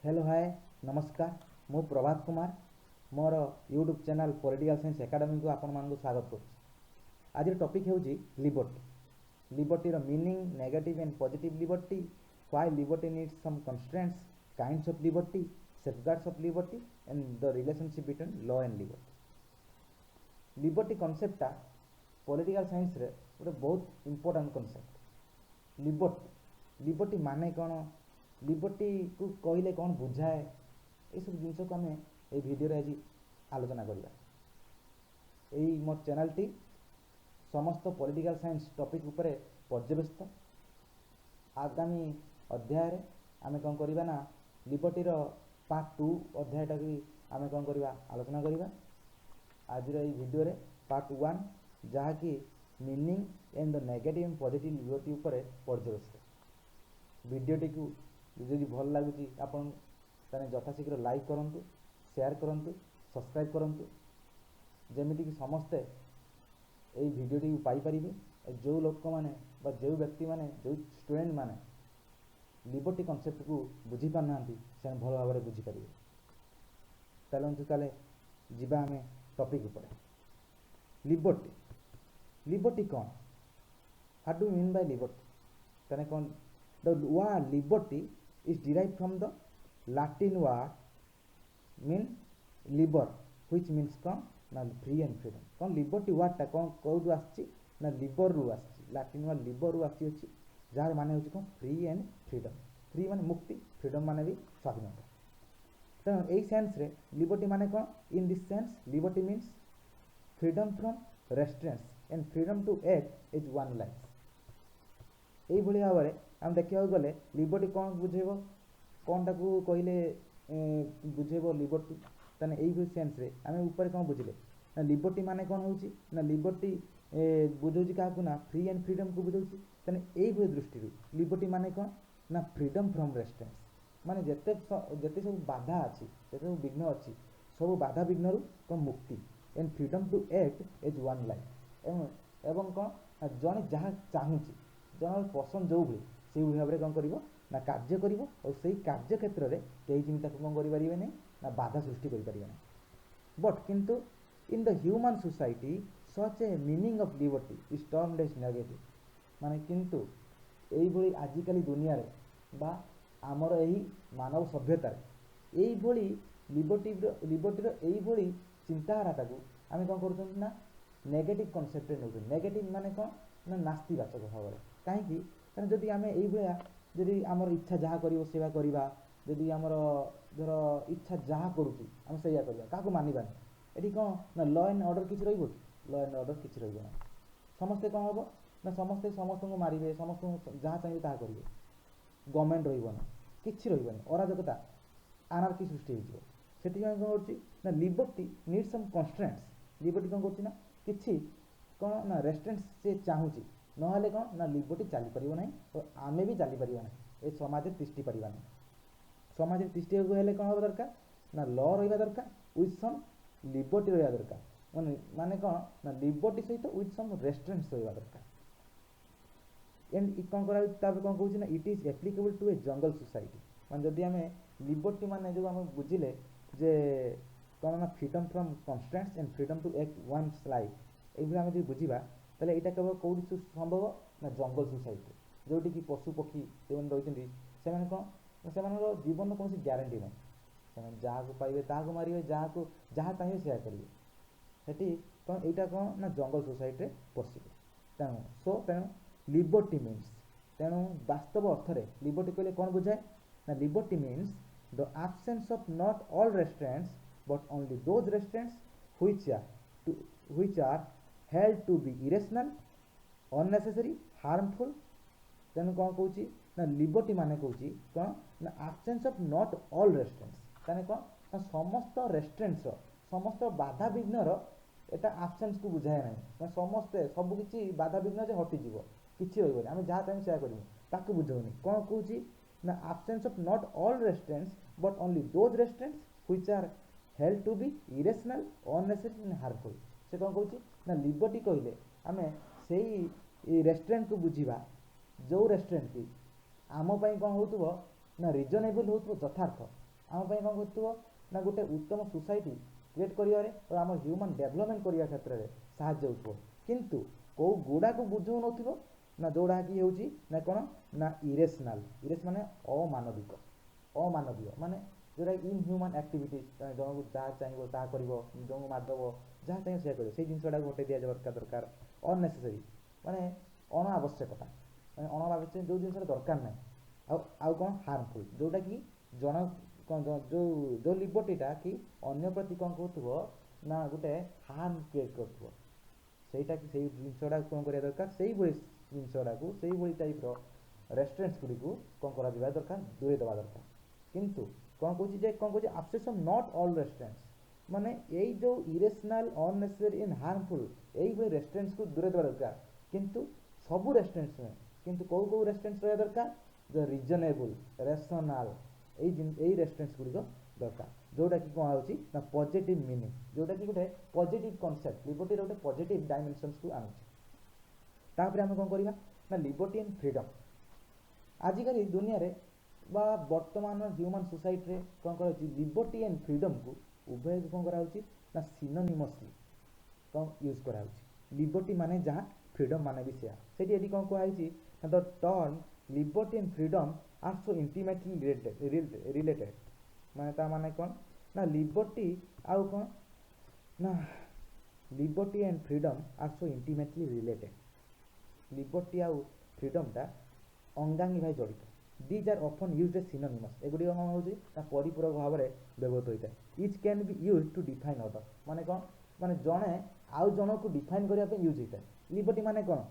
Hello hi नमस्कार मु प्रभात कुमार मोर YouTube channel Political Science Academy को आपण मानक स्वागत करुच्ची। आज टॉपिक होची लिबर्टी। लिबर्टी रो meaning negative and positive liberty, why liberty needs some constraints, kinds of liberty, safeguards of liberty and the relationship between law and liberty. Liberty कॉन्सेप्टटा political science रे गोटे बहुत इंपोर्टेंट कॉन्सेप्ट। लिबर्टी माने कौन, liberty को कहले कौन बुझाए, ये सब जिनस को आम ये भिडियो आज आलोचना करवा। यही मो चैनल टी समस्त पॉलिटिकल साइंस टॉपिक उपरे पर्यवेसित। आगामी अध्याय रे आमे कौन करवा ना लिबर्टी रो पार्ट 2 अध्यायटा भी आमे कौन करवा आलोचना करवा। आज भिडियो रे पार्ट 1 जहाँकि meaning and the negative and positive liberty उपरे पर्यवेसित। भिडियोटी को जदि भल लगुच आपन ताने यथाशीघ्र लाइक करंतु, शेयर करंतु, सब्सक्राइब करंतु, जेमिति कि समस्ते यही भिडियोटी पाई परिबे। जो लोक माने बा जो व्यक्ति माने जो स्टूडेंट माने लिबर्टी कॉन्सेप्ट को बुझी पार नांती से भल भाव में बुझी पारिबे। चलंतु ताले जिबा आमे टॉपिक उपरे। लिबर्टी लिबर्टी कौन, how do mean by liberty ताने कौन। The word liberty is derived from the Latin word mean liber, which means कौन ना फ्री एंड फ्रीडम। कौन लिबर्टी वर्ड टा कौन कौटू आछि ना लिबर रु आछि, लाटिन वर्ड लिबर रु आछि अछि, जार माने होछि कौन फ्री एंड फ्रीडम। फ्री माने मुक्ति, फ्रीडम माने भी स्वाधीनता। तेणु एई सेंस रे लिबर्टी माने कौन, in this sense liberty means freedom from restraints and freedom to act as one लाइफ। यही भाव में आम देखा गले लिबर्टी कौन बुझेब, कौन टाक कहले बुझेब लिबर्टी ताने यही सेन्स रे आम ऊपर कौन बुझे ना लिबर्टी माने कौन हो ना लिबर्टी बुझाऊँ क्या ना फ्री एंड फ्रीडम को बुझाऊँ। ताने यही दृष्टि लिबर्टी माने कौन ना फ्रीडम फ्रॉम रेस्ट्रेंट्स माने जेते जेते सब बाधा अच्छी जेते सब विघ्न अच्छी सब बाधा विघ्न कौन मुक्ति and freedom to act as one life. एवं कौन जड़े जहाँ चाहूँ जन पसंद जो भाई से भाव में कौन कर ना कार्य कर और से कार्य क्षेत्र में कई जिम्ता कौन करें ना बाधा सृष्टि करें। बट किंतु in the human society such a meaning of liberty is termed as negative माने किंतु यही आजिकल दुनिया रे बा आमर यही मानव सभ्यता यही लिबर्टी यही चिंताधारा आम कौन कर ना नेगेटिव कॉन्सेप्ट नौ। नेगेटिव माने कौन ना नास्तिवाचक भाव में कहीं जदि आम यही जदि आमर इच्छा जहाँ कर करवा जदि आमर धर इच्छा जहाँ करुँच आम से करवा क्या मानवानी ये कौन ना लॉ एंड ऑर्डर किसी रही लॉ एंड ऑर्डर किसी रहा समस्ते कौन हम ना समस्ते समस्त को मारे समस्त जहाँ चाहिए ता करेंगे गवर्नमेंट रही कि रही अराजकता आनार्की सृष्टि से कौन कर liberty need some constraints. Liberty कौन कर कि कौन ना रेस्ट्रेंट्स से चाहूँगी ना कौन ना लिबर्टी चली पार ना और आम भी चली पार ना ये समाज तिष्टि पार ना। समाज तिष्टि हेल्ले कौन हम दरकार ना लॉ रहा दरकार विथ सम लिबर्टी रहा दरकार माने कौन ना लिबर्टी सहित विथ सम रेस्ट्रेंट्स रहा दरकार। एंड कौन कर कौन कहूँ ना it is applicable to a jungle society मान जदि आम लिबर्टी माने जो आम बुझिले जे कौन ना freedom from constraints and freedom to act one's life ये आम जो बुझा ताले यहाँ केवल कौटी संभव ना जंगल सोसाइटी जोटी कि पशु पक्षी जो रही से कौन से जीवन कौन ग्यारंटी ना से जहाँ को पाइबे ताको मारे जहाँ जहाँ चाहिए से करेंगे से कौन यहाँ कौन ना जंगल सोसाइटी पशिबे। तेणु तेणु लिबर्टी मीन्स तेणु वास्तव अर्थ में लिबर्टी कहले कौन बुझाए ना liberty means the absence of not all restraints but only those restraints which are held to be irrational, unnecessary, harmful। तेणु कौन कौची ना लिबर्टी माने कौची कौन ना absence of not all restraints ताने कौन ना समस्त रेस्ट्रेंट्स समस्त बाधा विघ्न एटा absence को बुझाए ना समस्ते सबकि बाधा विघ्न जे हटिଯିव किसी रही आम जहाँ चाहिए से करूँ ताकू बुझाऊनी कौन कौची ना absence of not all restraints but only those restraints which are held to be irrational, unnecessary and harmful। से कौन कौची ना लिबर्टी कहले आम से रेस्टोरेंट को बुझा जो रेस्टोरेंट की आम कौन हो ना रिजनेबल हो यथार्थ आम कौन कर ना गोटे उत्तम सोसाइटी क्रिएट करिवारे और आम ह्यूमन डेभलपमेंट करने क्षेत्र में साहाय्य हो किंतु कौ गुड़ा को बुझौ नथिबो ना जोड़ा कि होउची ना कौन ना इरेशनाल इरेस माने अमानविक अमानवीय माने जोटा इनह्यूमान एक्टिविटीज जन को जहाँ चाहिए ता कर जो मारदेव जहाँ चाहिए से कर जिनसा हटे दि दरकार अननेसेसरी माने अनावश्यकता माने अनावश्यक जो जिन दरकार ना आउ कौन हार्मफुल जोटा कि जन जो लिबर्टीटा कि अन्य प्रति कौन कहूँ ना गोटे हार्म क्रिएट कर ସେଇଟା କି ସେଇ ଜିନିଷଟାକୁ କ'ଣ କରିବା ଦରକାର ସେଇଭଳି ଜିନିଷଟାକୁ ସେଇଭଳି ଟାଇପ୍ର ରେଷ୍ଟୁରାଣ୍ଟସ୍ ଗୁଡ଼ିକୁ କ'ଣ କରାଯିବା ଦରକାର ଦୂରେଇ ଦେବା ଦରକାର କିନ୍ତୁ କ'ଣ କହୁଛି ଯେ କ'ଣ କହୁଛି ଆବସେସନ୍ ନଟ୍ ଅଲ୍ ରେଷ୍ଟୁରାଣ୍ଟସ୍ ମାନେ ଏଇ ଯେଉଁ ଇରେସନାଲ୍ ଅନନେସେସାରୀ ଇନ୍ ହାର୍ମଫୁଲ୍ ଏଇଭଳି ରେଷ୍ଟୁରାଣ୍ଟସ୍କୁ ଦୂରେଇ ଦେବା ଦରକାର କିନ୍ତୁ ସବୁ ରେଷ୍ଟୁରାଣ୍ଟସ୍ ନୁହେଁ କିନ୍ତୁ କେଉଁ କେଉଁ ରେଷ୍ଟୁରାଣ୍ଟସ୍ ରହିବା ଦରକାର ଯେ ରିଜନେବୁଲ୍ ରେସନାଲ୍ ଏଇ ରେଷ୍ଟୁରାଣ୍ଟସ୍ ଗୁଡ଼ିକ ଦରକାର जोटा कि कौन होची ना पॉजिटिव मीनिंग जोटा कि गोटे पॉजिटिव कांसेप्ट लिबर्टी रो गोटे पॉजिटिव डायमेंशंस को आनुची तापर हम कौन करिवा ना लिबर्टी एंड फ्रीडम आजिकल दुनिया रे बा वर्तमान ह्यूमन सोसाइटी रे कौन करा लिबर्टी एंड फ्रीडम को उभय कौन करा होची ना सिनोनिमसली कौन यूज करा होची लिबर्टी माने जहाँ फ्रीडम माने भी सेया सेठी एडी कौन कहै छी ना the term liberty and freedom are so intimately related माने ता माने कौन ना लिबर्टी आउ कौन ना liberty and freedom are so intimately related liberty आउ फ्रीडम टा अंगांगी भाई जड़ित these are often used as synonymous एगुडी कौन होची ना परिपूरक भाव में व्यवहृत होता है each can be used to define other माने कौन माने जणे आउ जण को डिफाइन करिया पे यूज होता है लिबर्टी माने कौन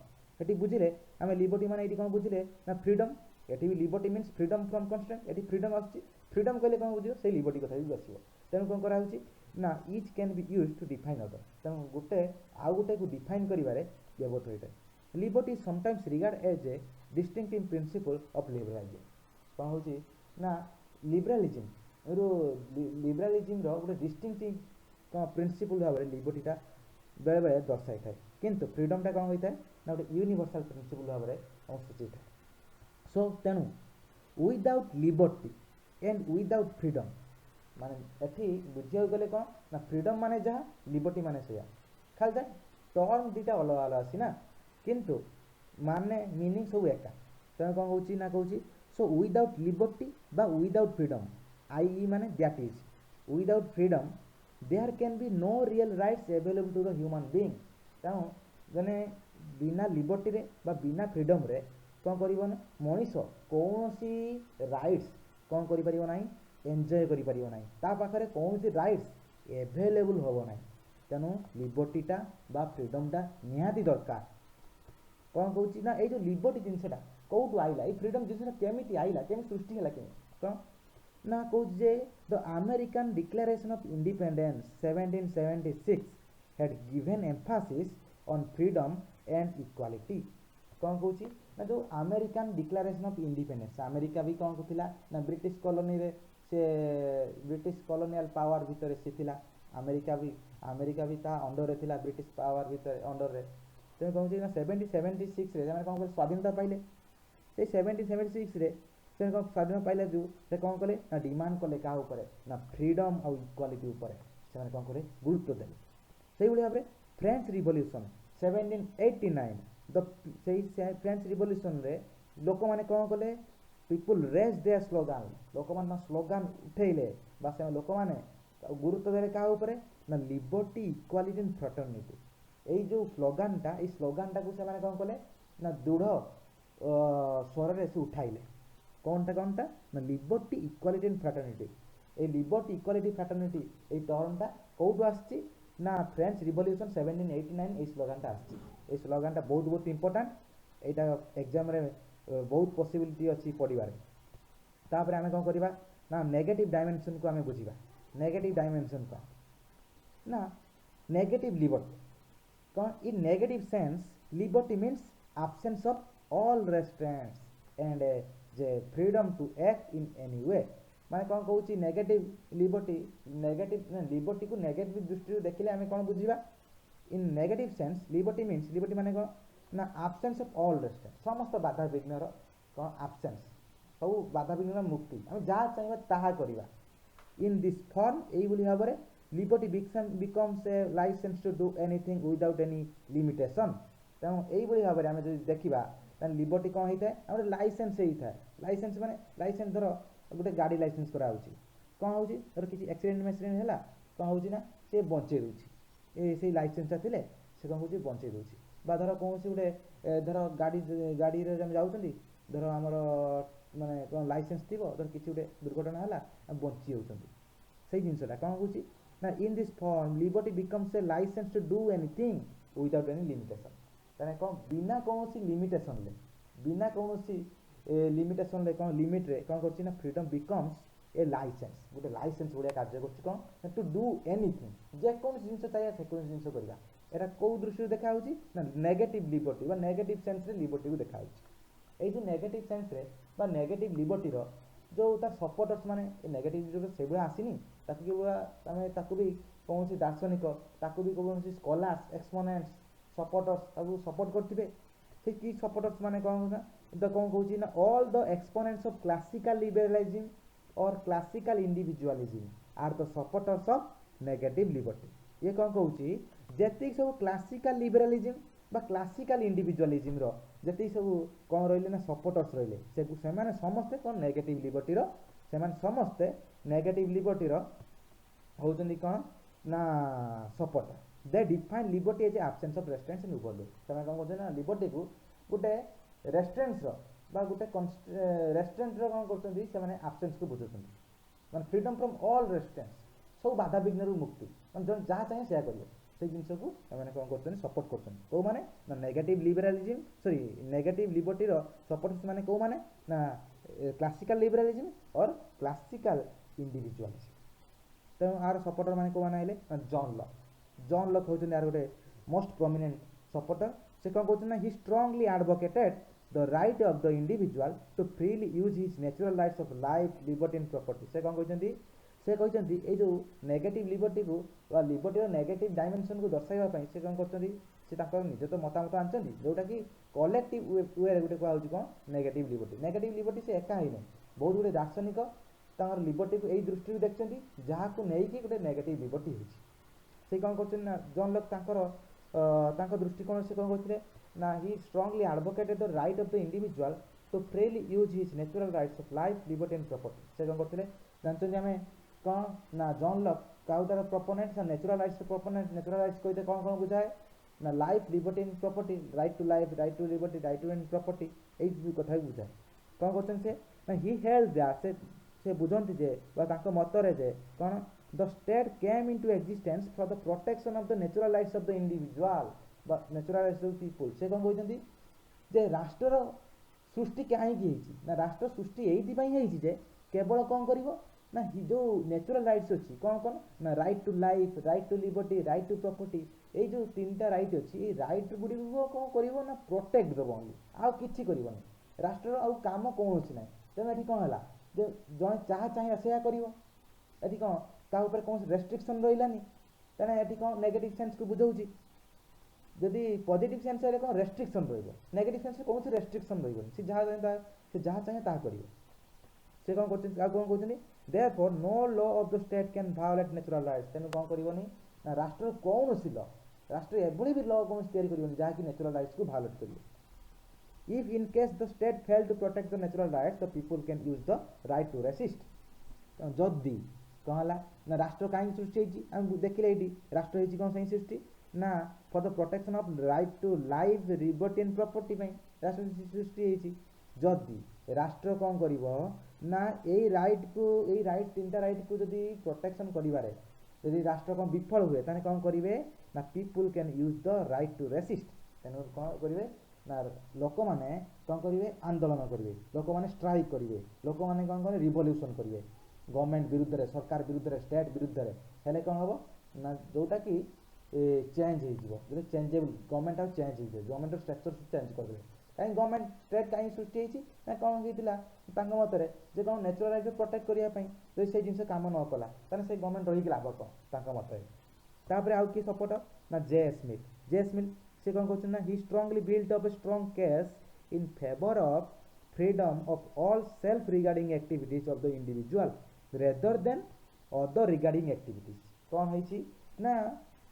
एटी बुझिले आमे लिबर्टी माने एटी कौन बुझिले ना फ्रीडम एटी भी liberty means freedom from constraint eighty freedom आछि फ्रीडम कहले कौन बुझियो से लिबर्टी कथा भी आसियो तेणु कौन करा होची ना which can be used to define other तेणु गोटे आउ गोटे को डिफाइन करिवारे व्यवहृत होता है liberty sometimes regard as a distinctive principle of liberalism कौन होची ना लिबरलिज्म रो लिबरलिज्म रो गोटे डिस्टिंक्टिव कौन प्रिंसिपल भाव लिबर्टीटा बेले बेले दर्शाई थाए किंतु फ्रीडमटा कौन होता है ना गोटे यूनिवर्सल प्रिंसिपल भाव में सूची थाए सो तेणु without liberty and without freedom माने एठी बुझिया गले कौन ना फ्रीडम माने जहाँ लिबर्टी माने सेया खाली जाए टर्म दीटा अलग अलग आसी ना किंतु माने मीनिंग सब एका तेणु कौन होची ना कहूची सो विदाउट लिबर्टी बा विदाउट फ्रीडम आई माने that is without freedom there can be no real rights available to the human being तेणु जने बिना लिबर्टी रे बा बिना फ्रीडम रे कौन करिवो ना मनीष कौनसी राइट्स कौन करि परिवो नाही एन्जॉय करि परिवो नाही ता पाखरे कौनसी राइट्स अवेलेबल होबो नाही तेणु लिबर्टीटा बा फ्रीडमटा निहाती दरकार कौन कहूची ना ए जो लिबर्टी जिनसटा कोउटु आइला ए फ्रीडम जिनसटा केमिति आइला केमि सृष्टि होला केमि कौन ना कहूची जे the American Declaration of Independence 1776 had given emphasis on freedom and equality कौन कहूची ना जो American Declaration of independence America भी कौन कहला ना ब्रिटिश कॉलोनी रे से ब्रिटिश कॉलोनियल पावर भितर से थिला अमेरिका भी ता अंडर रे थिला ब्रिटिश पावर भितर अंडर रे ते कहूची ना 1776 रे माने कौन स्वाधीनता पाइले से 1776 रे से कौन स्वाधीनता पाइले जो से कौन कले ना डिमांड कले का ऊपर ना फ्रीडम और इक्वालिटी ऊपर से माने कौन करे गुरुत्व देले सेही भली भाबरे फ्रेंच रिवॉल्यूशन 1789 द सेही फ्रेंच रिवॉल्यूशन रे लोक माने कौन कले पीपल रेज देयर स्लोगान लोक माने स्लोगान उठेइले बा से लोक माने गुरुत्व देले का ऊपर ना लिबर्टी इक्वालिटी एंड फ्रेटर्निटी एई जो स्लोगानटा ए स्लोगानटा को से माने कौन कले ना दृढ़ स्वर रे से उठाइले कौनटा ना लिबर्टी इक्वालिटी एंड फ्रेटर्निटी ए लिबर्टी इक्वालिटी फ्रेटर्निटी ए टर्मटा कोउटु आछि ना फ्रेंच रिवॉल्यूशन 1789 ए स्लोगानटा आछि ए स्लोगानटा बहुत इंपोर्टेंट एटा एग्जाम रे बहुत पॉसिबिलिटी अछि पढिबारे तापर हमें कोन करबा ना नेगेटिव डायमेंशन को हमें बुझिबा नेगेटिव डायमेंशन का ना नेगेटिव लिबर्टी कौन in negative sense liberty means absence of all restraints and जे freedom to act in any way माने कौन कहूची नेगेटिव लिबर्टी को नेगेटिव दृष्टि देखिले हमें कौन बुझिबा in negative sense liberty means liberty माने कौन ना absence of all restraints समस्त बाधा विघ्नर कौन absence सब बाधा विघ्नर मुक्ति हम जहाँ चाहिए ताहा करिबा इन दिस फॉर्म ଏଇଭଳି ଭାବରେ liberty becomes a license to do anything without any limitation। ତେଣୁ ଏଇଭଳି ଭାବରେ ଆମେ ଯଦି ଦେଖିବା ତାହେଲେ ଲିବର୍ଟି କ'ଣ ହେଇଥାଏ ଆମର ଲାଇସେନ୍ସ ହେଇଥାଏ। ଲାଇସେନ୍ସ ମାନେ ଲାଇସେନ୍ସ ଧର ଗୋଟେ ଗାଡ଼ି ଲାଇସେନ୍ସ କରାହେଉଛି, କ'ଣ ହେଉଛି ଧର କିଛି ଆକ୍ସିଡେଣ୍ଟ ମେକ୍ସିଡେଣ୍ଟ ହେଲା, କ'ଣ ହେଉଛି ନା ସେ ବଞ୍ଚେଇ ଦେଉଛି, ସେଇ ଲାଇସେନ୍ସଟା ଥିଲେ ସେ କ'ଣ ହେଉଛି ବଞ୍ଚେଇ ଦେଉଛି। ବା ଧର କୌଣସି ଗୋଟେ ଧର ଗାଡ଼ିରେ ଆମେ ଯାଉଛନ୍ତି, ଧର ଆମର ମାନେ କ'ଣ ଲାଇସେନ୍ସ ଥିବ, ଧର କିଛି ଗୋଟେ ଦୁର୍ଘଟଣା ହେଲା ଆମେ ବଞ୍ଚି ଯାଉଛନ୍ତି, ସେଇ ଜିନିଷଟା କ'ଣ ହେଉଛି ନା in this form liberty becomes a licence to do anything without any limitation. ତାହେଲେ କ'ଣ ବିନା କୌଣସି ଲିମିଟେସନ୍ରେ, ବିନା କୌଣସି ଲିମିଟେସନ୍ରେ କ'ଣ ଲିମିଟ୍ରେ କ'ଣ କରୁଛି ନା ଫ୍ରିଡ଼ମ୍ ବିକମ୍ସ ଏ ଲାଇସେନ୍ସ, ଗୋଟେ ଲାଇସେନ୍ସ ଭଳିଆ କାର୍ଯ୍ୟ କରୁଛି କ'ଣ ଟୁ ଡୁ ଏନିଥିଙ୍ଗ, ଯେକୌଣସି ଜିନିଷ ଚାହିଁବା ସେକୌଣସି ଜିନିଷ କରିବା। ଏଇଟା କେଉଁ ଦୃଷ୍ଟିରୁ ଦେଖାହେଉଛି ନା ନେଗେଟିଭ୍ ଲିବର୍ଟି ବା ନେଗେଟିଭ୍ ସେନ୍ସରେ ଲିବର୍ଟିକୁ ଦେଖାହେଉଛି। ଏଇ ଯେଉଁ ନେଗେଟିଭ୍ ସେନ୍ସରେ ବା ନେଗେଟିଭ୍ ଲିବର୍ଟିର ଯେଉଁ ତାର ସପୋର୍ଟର୍ସ ମାନେ ଏ ନେଗେଟିଭ୍ ଲିବର୍ଟି ସେଭଳିଆ ଆସିନି, ତାକୁ କିଭଳିଆ ଆମେ ତାକୁ ବି କୌଣସି ଦାର୍ଶନିକ, ତାକୁ ବି କୌଣସି ସ୍କଲାର୍ସ ଏକ୍ସପୋନେଣ୍ଟସ୍ ସପୋର୍ଟର୍ସ ତାକୁ ସପୋର୍ଟ କରିଥିବେ। ସେ କି ସପୋର୍ଟର୍ସ ମାନେ କ'ଣ ନା କ'ଣ କହୁଛି ନା all the exponents of classical liberalism or classical individualism are the supporters of negative liberty. ଇଏ କ'ଣ କହୁଛି ଯେତିକି ସବୁ କ୍ଲାସିକାଲ ଲିବରାଲିଜିମ୍ ବା କ୍ଲାସିକାଲ ଇଣ୍ଡିଭିଜୁଆଲିଜିମ୍ର ଯେତିକି ସବୁ କ'ଣ ରହିଲେ ନା ସପୋର୍ଟର୍ସ ରହିଲେ, ସେମାନେ ସମସ୍ତେ କ'ଣ ନେଗେଟିଭ୍ ଲିବର୍ଟିର, ସେମାନେ ସମସ୍ତେ ନେଗେଟିଭ୍ ଲିବର୍ଟିର ହେଉଛନ୍ତି କ'ଣ ନା supporter. They define liberty as a absence of restraints and overload. ସେମାନେ କ'ଣ କରୁଛନ୍ତି ନା ଲିବର୍ଟିକୁ ଗୋଟେ ରେଷ୍ଟ୍ରେଣ୍ଟସ୍ର ବା ଗୋଟେ ରେଷ୍ଟ୍ରେଣ୍ଟର କ'ଣ କରୁଛନ୍ତି, ସେମାନେ ଆବସେନ୍ସକୁ ବୁଝୁଛନ୍ତି, ମାନେ ଫ୍ରିଡ଼ମ୍ ଫ୍ରମ୍ ଅଲ୍ ରେଷ୍ଟ୍ରେଣ୍ଟସ୍, ସବୁ ବାଧାବିଘ୍ନରୁ ମୁକ୍ତି, ମାନେ ଜଣେ ଯାହା ଚାହିଁବେ ସେୟା କରିବ, ସେଇ ଜିନିଷକୁ ସେମାନେ କ'ଣ କରୁଛନ୍ତି ସପୋର୍ଟ କରୁଛନ୍ତି। କେଉଁମାନେ ନା ନେଗେଟିଭ୍ ଲିବରାଲିଜିମ୍ ନେଗେଟିଭ୍ ଲିବର୍ଟିର ସପୋର୍ଟର୍ସ ମାନେ କେଉଁମାନେ ନା କ୍ଲାସିକାଲ ଲିବରାଲିଜିମ୍ ଅର୍ କ୍ଲାସିକାଲ ଇଣ୍ଡିଭିଜୁଆଲିଜିମ୍। ତେଣୁ ଆର ସପୋର୍ଟର ମାନେ କେଉଁମାନେ ହେଲେ ନା ଜନ୍ ଲକ୍ ହେଉଛନ୍ତି ଆର ଗୋଟେ ମୋଷ୍ଟ ପ୍ରମିନେଣ୍ଟ ସପୋର୍ଟର। ସେ କ'ଣ କହୁଛନ୍ତି ନା he strongly advocated the right of the individual to freely use his natural rights of life liberty and property. ସେ କ'ଣ କହିଛନ୍ତି, ସେ କହିଛନ୍ତି ଏଇ ଯେଉଁ ନେଗେଟିଭ୍ ଲିବର୍ଟିକୁ ବା ଲିବର୍ଟିର ନେଗେଟିଭ୍ ଡାଇମେନସନ୍କୁ ଦର୍ଶାଇବା ପାଇଁ ସେ କ'ଣ କରୁଛନ୍ତି, ସେ ତାଙ୍କର ନିଜ ତ ମତାମତ ଆଣିଛନ୍ତି, ଯେଉଁଟାକି କଲେକ୍ଟିଭ୍ ୱେରେ ଗୋଟେ କୁହାହେଉଛି କ'ଣ ନେଗେଟିଭ୍ ଲିବର୍ଟି। ନେଗେଟିଭ୍ ଲିବର୍ଟି ସେ ଏକା ହେଇନାହିଁ, ବହୁତ ଗୁଡ଼ିଏ ଦାର୍ଶନିକ ତାଙ୍କର ଲିବର୍ଟିକୁ ଏଇ ଦୃଷ୍ଟିରୁ ଦେଖିଛନ୍ତି, ଯାହାକୁ ନେଇକି ଗୋଟେ ନେଗେଟିଭ୍ ଲିବର୍ଟି ହେଇଛି। ସେ କ'ଣ କରୁଛନ୍ତି ନା ଜନ୍ ଲକ୍ ତାଙ୍କ ଦୃଷ୍ଟିକୋଣ ସେ କ'ଣ କରୁଥିଲେ ନା he strongly advocated the right of the individual to freely use his natural rights of life liberty and property. ସେ କ'ଣ କରୁଥିଲେ ଜାଣିଛନ୍ତି ଆମେ କ'ଣ ନା ଜନ୍ ଲକ୍ କାଉଟାର proponent natural rights proponent. Natural rights କହିଲେ କ'ଣ ବୁଝାଏ ନା life liberty and property, right to life, right to liberty, right to and property, ଏଇ କଥାକୁ ବୁଝାଏ। କ'ଣ କରୁଛନ୍ତି ସେ ନା ହି ହେଲ୍ଡ ଦ୍ୟାଟ୍ ସେ ବୁଝନ୍ତି ଯେ ବା ତାଙ୍କ ମତରେ ଯେ କ'ଣ ଦ ଷ୍ଟେଟ୍ କେମ୍ into existence for the protection of the natural rights of the individual ବା ନ୍ୟାଚୁରାଲ ରାଇଟ୍ସ ଅଫ୍ ପିପୁଲ୍। ସେ କ'ଣ କହୁଛନ୍ତି ଯେ ରାଷ୍ଟ୍ରର ସୃଷ୍ଟି କାହିଁକି ହେଇଛି ନା ରାଷ୍ଟ୍ର ସୃଷ୍ଟି ଏଇଥିପାଇଁ ହେଇଛି ଯେ କେବଳ କ'ଣ କରିବ ନା ଯେଉଁ ନ୍ୟାଚୁରାଲ ରାଇଟ୍ସ ଅଛି କ'ଣ ନା right to life, right to liberty, right two property, ଏଇ ଯେଉଁ ତିନିଟା ରାଇଟ୍ ଅଛି, ଏଇ ରାଇଟ୍ ଗୁଡ଼ିକୁ କ'ଣ କରିବ ନା ପ୍ରୋଟେକ୍ଟ ଦେବ, ଆଉ କିଛି କରିବନି। ରାଷ୍ଟ୍ରର ଆଉ କାମ କୌଣସି ନାହିଁ। ତେଣୁ ଏଠି କ'ଣ ହେଲା ଯେ ଜଣେ ଯାହା ଚାହିଁବା ସେୟା କରିବ, ଏଠି କ'ଣ ତା ଉପରେ କୌଣସି ରେଷ୍ଟ୍ରିକ୍ସନ୍ ରହିଲାନି। ତେଣୁ ଏଠି କ'ଣ ନେଗେଟିଭ୍ ସେନ୍ସକୁ ବୁଝାଉଛି। ଯଦି ପଜିଟିଭ୍ ସେନ୍ସରେ କ'ଣ ରେଷ୍ଟ୍ରିକ୍ସନ୍ ରହିବ, ନେଗେଟିଭ୍ ସେନ୍ସରେ କୌଣସି ରେଷ୍ଟ୍ରିକ୍ସନ୍ ରହିବନି, ସେ ଯାହା ଚାହିଁବେ ତାହା କରିବ। ସେ କ'ଣ କରୁଛନ୍ତି ଆଉ କ'ଣ କହୁଛନ୍ତି therefore no law of the state can violate natural rights। ତେଣୁ କ'ଣ କରିବନି ନା ରାଷ୍ଟ୍ରର କୌଣସି ରାଷ୍ଟ୍ର ଏଭଳି ବି ଲ କୌଣସି ତିଆରି କରିବନି ଯାହାକି ନ୍ୟାଚୁରାଲ ରାଇଟ୍ସକୁ ଭାয়োଲେଟ୍ କରିବ। if in case the state fail to protect the natural rights the people can use the right to resist। ଯଦି କ'ଣ ହେଲା ନା ରାଷ୍ଟ୍ର କାହିଁକି ସୃଷ୍ଟି ହେଇଛି ଆମେ ଦେଖିଲେ ଏଇଠି ରାଷ୍ଟ୍ର ହେଇଛି କ'ଣ ପାଇଁ ସୃଷ୍ଟି ନା for the protection of right to life liberty and property ପାଇଁ ରାଷ୍ଟ୍ର ସୃଷ୍ଟି ହେଇଛି। ଯଦି ରାଷ୍ଟ୍ର କ'ଣ କରିବ ନା ଏଇ ରାଇଟ୍ ତିନିଟା ରାଇଟ୍କୁ ଯଦି ପ୍ରୋଟେକ୍ସନ୍ କରିବାରେ ଯଦି ରାଷ୍ଟ୍ର କ'ଣ ବିଫଳ ହୁଏ ତାହେଲେ କ'ଣ କରିବେ ନା people can use the right to resist. ତେଣୁ କ'ଣ କରିବେ ନା ଲୋକମାନେ କ'ଣ କରିବେ ଆନ୍ଦୋଳନ କରିବେ, ଲୋକମାନେ ଷ୍ଟ୍ରାଇକ୍ କରିବେ, ଲୋକମାନେ କ'ଣ କରିବେ ରିଭଲ୍ୟୁସନ୍ କରିବେ ଗଭର୍ଣ୍ଣମେଣ୍ଟ ବିରୁଦ୍ଧରେ, ସରକାର ବିରୁଦ୍ଧରେ, ଷ୍ଟେଟ୍ ବିରୁଦ୍ଧରେ। ହେଲେ କ'ଣ ହେବ ନା ଯେଉଁଟାକି ଚେଞ୍ଜ ହେଇଯିବ, ଯଦି ଚେଞ୍ଜେବଲ୍ ଗଭର୍ଣ୍ଣମେଣ୍ଟ ଆଉ ଚେଞ୍ଜ ହେଇଯିବ, ଗଭର୍ଣ୍ଣମେଣ୍ଟର ଷ୍ଟ୍ରକ୍ଚର ଚେଞ୍ଜ କରିଦେବେ। କାହିଁକି ଗଭର୍ଣ୍ଣମେଣ୍ଟ ଷ୍ଟେଟ୍ କାହିଁକି ସୃଷ୍ଟି ହେଇଛି ନା କ'ଣ ହେଇଥିଲା ତାଙ୍କ ମତରେ ଯେ କ'ଣ ନ୍ୟାଚୁରାଲ ରାଇଟ୍କୁ ପ୍ରୋଟେକ୍ଟ କରିବା ପାଇଁ, ଯଦି ସେଇ ଜିନିଷ କାମ ନ କଲା ତାହେଲେ ସେଇ ଗଭର୍ଣ୍ଣମେଣ୍ଟ ରହିକି ଲାଭ କ'ଣ ତାଙ୍କ ମତରେ। ତାପରେ ଆଉ କିଏ ସପୋର୍ଟ ନା ଜେ ସ୍ମିଥ୍ ସେ କ'ଣ କହୁଛନ୍ତି ନା he strongly build up a strong case in favour of freedom of all self regarding activities of the individual rather than other regarding activities कौन है ना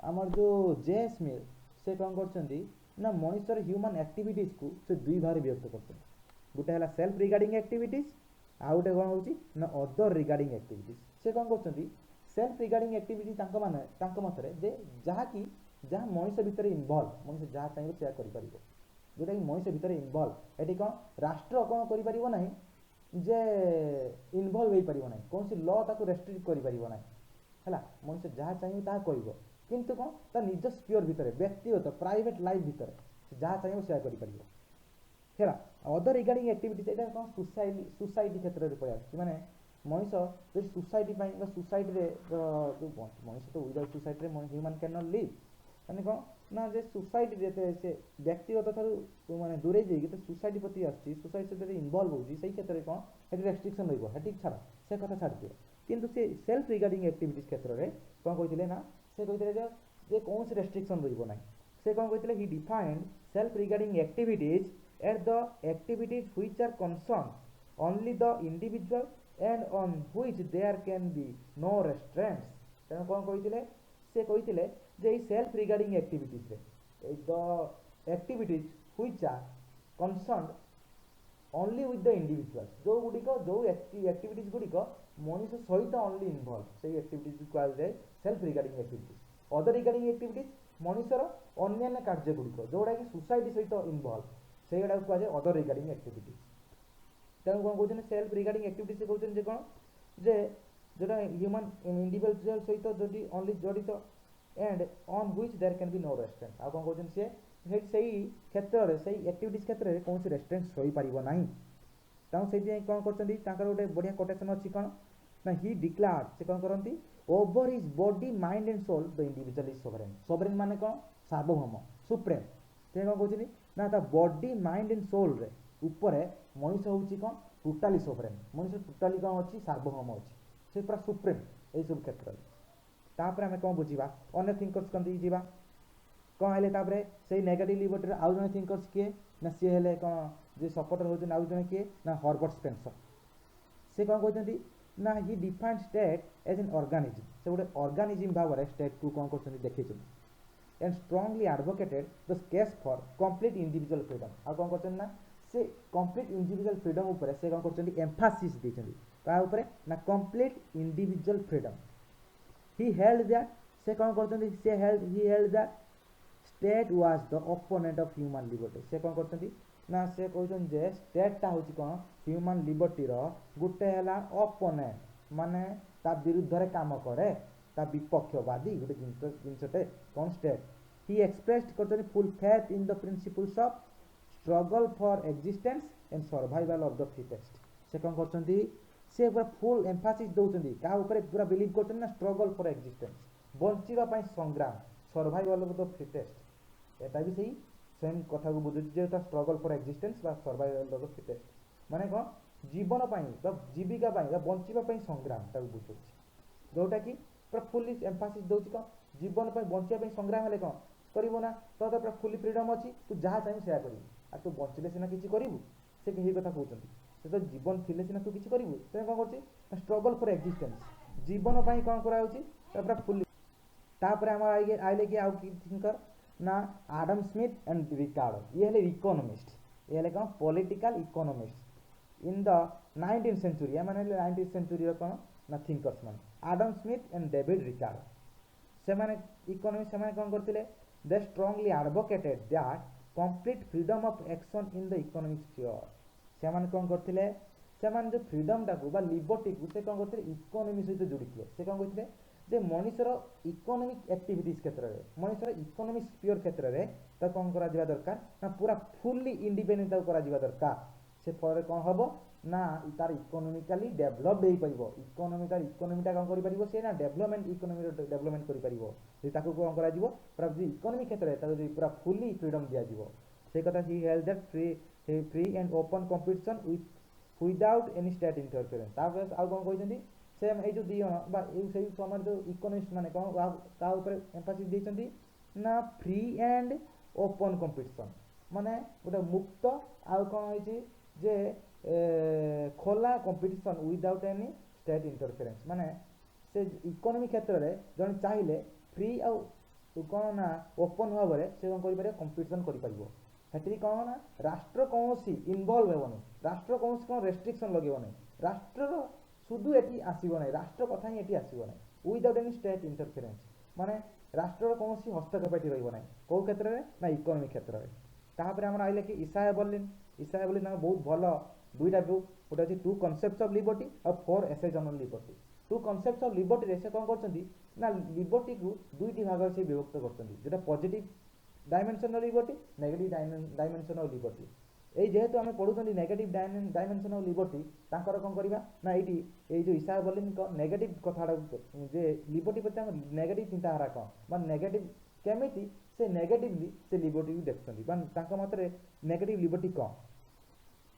आमर जो जे स्मिथ से कौन करछंती ना मनुष्यर ह्यूमन एक्टिविटीज को से दुई भाग विभक्त करछंती गोटे है सेल्फ रिगार्डिंग एक्टिविटीज आउ गोटे कौन होची ना अदर रिगार्डिंग एक्टिविटीज से कौन करछंती सेल्फ रिगार्डिंग एक्टिविटी तांको माने तांको मतरे जे जहा की जहा मनुष्य भितर इन्वॉल्व मनुष्य जहा चाहिए से करि परिबो जोटा कि मनुष्य भितर इन्वॉल्व एटी कौन राष्ट्र कौन करि परिबो नाही जे इन्वॉल्व होई परिबो नाही कौन सी लॉ ताको रेस्ट्रिक्ट करि परिबो नाही हला मनुष्य जहा चाहिए ता करिवो किंतु कौन ता निज स्पियर भितर व्यक्तिगत प्राइवेट लाइफ भितर जहा चाहिए से करि परिबो हेला अदर रिगार्डिंग एक्टिविटीज एटा कौन सोसाइटी क्षेत्र रे पया कि माने मनुष्य जो सोसाइटी सोसाइटी रे जो मनुष्य तो विदाउट सोसाइटी रे ह्यूमन कैन नॉट लिव माने कौन ना जे सोसाइटी रे से व्यक्तिगत थारु माने दूरे जेकी तो सोसाइटी प्रति आछि सोसाइटी से इन्वॉल्व होजी सही क्षेत्र रे कौन हेटी रेस्ट्रिक्शन रहइबो हेटी छाड़ा से कथा छाड़ दियो किंतु से सेल्फ रिगार्डिंग एक्टिविटीज क्षेत्र रे कौन कहिथिले ना से कहिथिले जे कौन से रेस्ट्रिक्शन रहइबो नाही से कौन कहिथिले he defined self regarding activities at the activities which are concern only the individual and on which there can be no restraints तेणु कौन कही से कही जे self regarding activities the activities which are concern only with the individual जो गुड़िक जो activities गुड़िक मनुष्य सहित ओनली इन्वॉल्व से एक्टिविटीज कह जाए self regarding activities other regarding activities मनुष्यर अन्य कार्य गुड़िक जोड़ा कि सोसाइटी सहित इन्वॉल्व से कह जाए अदर रिगार्डिंग एक्टिविटीज तेणु कौन कहते हैं सेल्फ रिगार्डिंग एक्टिविटीज से कहते हैं कौन जे जोटा ह्यूमन इंडिविजुअल सहित जदि ओनली जड़ित and on which there can be no restraint आ कौन कहते हैं सही क्षेत्र में सही एक्टिविटीज क्षेत्र में कौन रेस्ट्रेंट होई परिबो नाही ताऊ से कौन करछंती तांकर गोटे बढ़िया कोटेशन अछि कौन ना ही डिक्लेयर से कौन करंती over his body mind and soul the individual is sovereign sovereign माने कौन सार्वभौम सुप्रीम से कौन कहछनी ना ता बॉडी माइंड एंड सोल रे ऊपर मनुष्य होची कौन टोटाली सोवरेन मनुष्य टोटाली कौन अच्छी सार्वभौम अच्छी से पूरा सुप्रीम यही सब क्षेत्र में आम कौन बुझा अन्य थिंकर्स कौन जावा कौन है तापर से नेगेटिव लिबर्टी आउ जन थिंकर्स किए ना सी है कौन जो सपोर्टर होते आउ जन किए ना हर्बर्ट स्पेंसर से कौन कहते ना he defined state as an organism से गोटे ऑर्गेनिज्म भाव में स्टेट को कौन कर देखते and strongly advocated the case for complete individual freedom आ कौन कर ना से कंप्लीट इंडिविजुअल फ्रीडम ऊपर से कौन कर एम्फासिस देते क्या ऊपर ना complete individual freedom he held that से कौन करते से held that state was the opponent of human liberty से कौन करते ना से कहते जे स्टेटा हूँ कौन ह्यूमन लिबर्टी गोटे है ओपोनेंट माने ता विरुद्ध रे काम करे ता विपक्षवादी गोटे जिनसटे कौन स्टेट ही एक्सप्रेस्ड करते full faith in the principles of struggle for existence and survival of the fittest से कौन करछंती से पूरा फुल एम्फासिस दउछंती का ऊपर पूरा बिलीव करछन ना स्ट्रगल फॉर एक्जिस्टेंस बंचिबा पई संग्राम सर्वाइवल ऑफ द फिटेस्ट एटा भी सही सेम कथा को बुझु जे ता स्ट्रगल फॉर एक्जिस्टेंस बा सर्वाइवल ऑफ द फिटेस्ट माने कोन जीवन पई बा जीविका पई बा बंचिबा पई संग्राम ता बुझु जोटा कि पूरा फुली एम्फासिस दउछि कोन जीवन पई बंचिबा पई संग्राम हेले कोन करिवो ना तो पूरा फुली फ्रीडम अछि तू जहा चाहिए सेया करिवो आ तू बंचिले सिना किछि करिवु से यही कथा कहउछंती से तो जीवन थिले सिना तू किछि करिवु से कोन करछि स्ट्रगल फॉर एक्जिस्टेंस जीवन पई कोन करा होछि पूरा फुली तापर हम आइले कि आउ कि थिंकर ना आडम स्मिथ एंड रिकार्डो ये हेले इकोनॉमिस्ट ये हेले कोन political economist in the 19th century माने 19th सेंचुरी रो कोन ना थिंकर्स माने Adam Smith and David Ricardo से माने इकोनॉमिस्ट से माने कोन करथिले they strongly advocated that complete freedom of action in the economic sphere से माने कोन करथिले से माने जो फ्रीडम डाकू बा लिबर्टी को से कोन करथिले इकोनॉमी सहित जोड़िथिले से कोन कहथिले जे मनुष्यर इकोनॉमिक एक्टिविटीज क्षेत्र रे मनुष्यर इकोनॉमिक स्फीयर क्षेत्र रे त कोन करा दिबा दरकार ना पूरा फुल्ली इंडिपेंडेंट करा दिबा दरकार से फरे कोन हबो ना तार इकोनॉमिकली डेवलप देई परिबो इकोनॉमीटा कोन करि परिबो से ना डेवलपमेंट इकोनॉमी डेवलपमेंट करि परिबो जे ताको कोन करा दिबो पूरा इकोनॉमी क्षेत्र रे ताको पूरा फुल्ली फ्रीडम दिया दिबो से कथा ही held that free and open competition without any state interference तापर आ कोन कहिसंती सेम ए जो दियो बा ए सही समय जो इकोनॉमिस्ट माने कोन का ऊपर एम्फासिस देइसंती ना फ्री एंड ओपन कंपटीशन माने गोटे मुक्त आ कोन होइची जे खोला competition without any state interference माने से इकोनॉमी क्षेत्र में जन चाहिए फ्री आउ कौन ना ओपन भाव में से कौन कर कंपिटिशन कर कौन ना राष्ट्र कौन इनवल्व हेनी राष्ट्र कौन कौन रेस्ट्रिक्शन लगे ना राष्ट्र सुधु ये आसब ना राष्ट्र कथा ही ये आसब ना विदाउट एनी स्टेट इंटरफेरेन्स माने राष्ट्र कौन हस्तक्षेप ये रहा कौ क्षेत्र में ना इकोनॉमी क्षेत्र में तापर आम आइले कि इसाया बर्लिन बहुत भल दुईटा बुक गोटे अच्छी टू कनसेप्ट ऑफ लिबर्टी और four essays on liberty two concept of liberty से कौन कर लिबर्टी को दुईटी भाग से विभक्त कर positive dimension of liberty negative dimension of liberty ये जेहेतु आम पढ़ुं नेगेटिव डायमेंशन ऑफ लिबर्टी तांकर कौन करवा ना ये जो इसाया बर्लिन नेगेटिव कथा जे लिबर्टी प्रति नेगेटिव चिंताधारा कौन मान नेगेटिव केमिति से नेगेटिवली से लिबर्टी को देखते मत नेगेटिव लिबर्टी कौन